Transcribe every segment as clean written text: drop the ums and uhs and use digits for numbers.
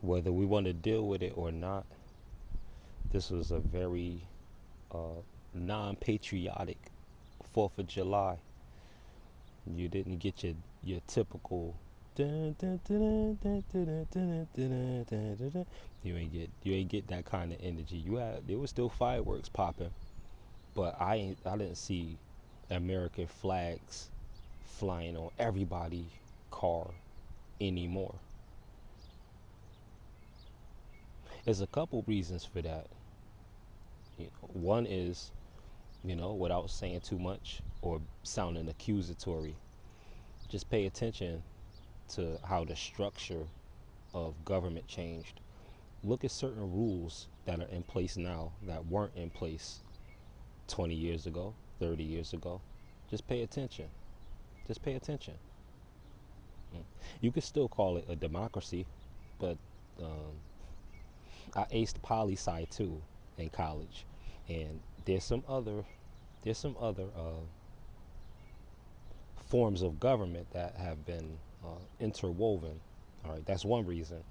Whether we want to deal with it or not, this was a very non-patriotic 4th of July. You didn't get your typical. You ain't get that kind of energy. There was still fireworks popping, but I didn't see American flags flying on everybody car anymore. There's a couple reasons for that. One is, without saying too much or sounding accusatory, just pay attention to how the structure of government changed. Look at certain rules that are in place now that weren't in place 20 years ago, 30 years ago. Just pay attention. Just pay attention. You could still call it a democracy, but um, I aced poli sci too in college, and there's some other forms of government that have been interwoven. All right, that's one reason.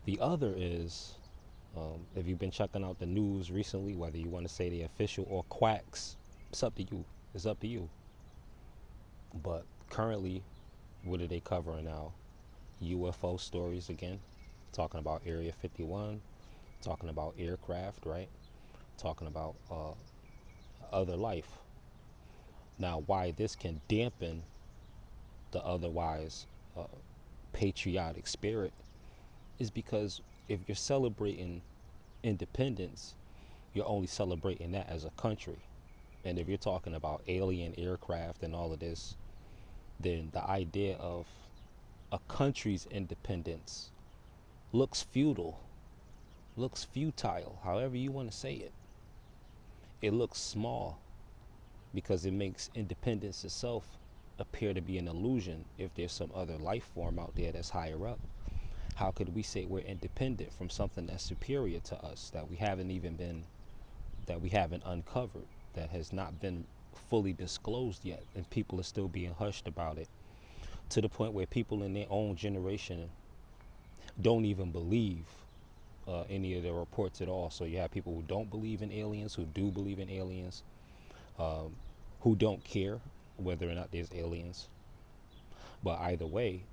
The other is, if you've been checking out the news recently, whether you want to say the official or quacks, it's up to you. It's up to you. But currently, what are they covering now? UFO stories again, talking about Area 51, talking about aircraft, right? Talking about other life. Now, why this can dampen the otherwise uh, patriotic spirit is because if you're celebrating independence, you're only celebrating that as a country. And if you're talking about alien aircraft and all of this, then the idea of a country's independence looks feudal, looks futile, however you want to say it. It looks small because it makes independence itself appear to be an illusion. If there's some other life form out there that's higher up, how could we say we're independent from something that's superior to us, that we haven't uncovered, that has not been fully disclosed yet, and people are still being hushed about it, to the point where people in their own generation don't even believe any of the reports at all. So you have people who don't believe in aliens, who do believe in aliens, um, who don't care whether or not there's aliens. But either way,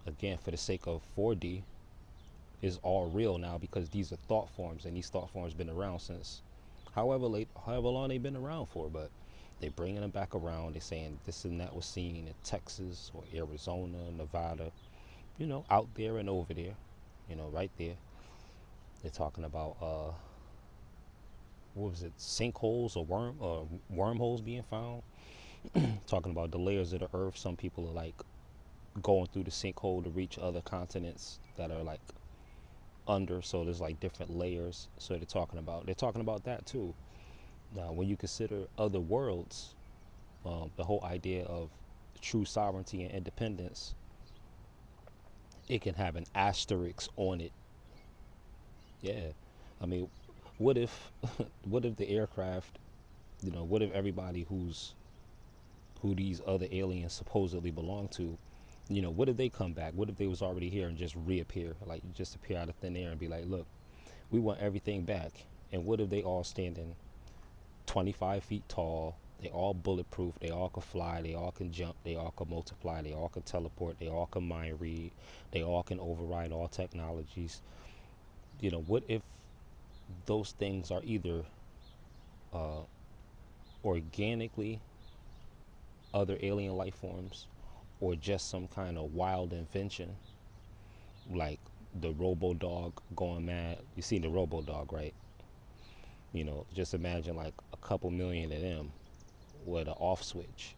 again, for the sake of 4D, is all real now because these are thought forms, and these thought forms been around since however long they've been around for. But they're bringing them back around. They're saying this and that was seen in Texas or Arizona, Nevada, out there and over there, right there. They're talking about what was it, sinkholes or wormholes being found. Talking about the layers of the earth. Some people are like going through the sinkhole to reach other continents that are like under. So there's like different layers. So they're talking about that too. Now, when you consider other worlds, the whole idea of true sovereignty and independence, it can have an asterisk on it. Yeah, I mean, what if, what if the aircraft, what if everybody who these other aliens supposedly belong to, what if they come back? What if they was already here and just reappear, like just appear out of thin air and be like, look, we want everything back. And what if they all standing 25 feet tall? They all bulletproof. They all can fly. They all can jump. They all can multiply. They all can teleport. They all can mind read. They all can override all technologies. What if those things are either uh, organically other alien life forms or just some kind of wild invention, like the robo dog going mad? You seen the robo dog, right? Just imagine like a couple million of them with an off switch,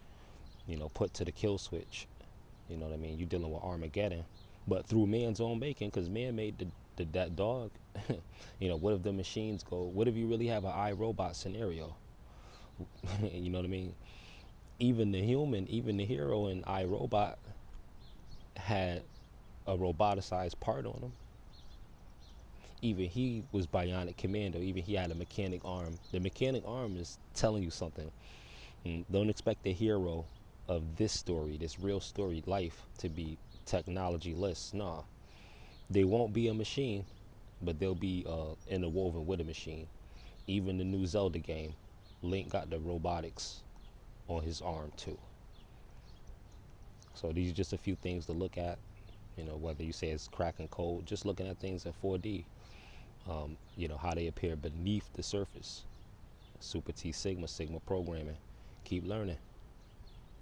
put to the kill switch. You know what I mean? You're dealing with Armageddon, but through man's own making, because man made that dog. What if the machines go? What if you really have an iRobot scenario? You know what I mean? Even the human, even the hero in iRobot had a roboticized part on him. Even he was bionic commando. Even he had a mechanic arm. The mechanic arm is telling you something. Don't expect the hero of this story, this real story life, to be technology-less. Nah, They won't be a machine, but they'll be interwoven with a machine. Even the new Zelda game, Link got the robotics on his arm too. So these are just a few things to look at. Whether you say it's cracking code, just looking at things in 4D. How they appear beneath the surface. Super T Sigma, Sigma programming. Keep learning.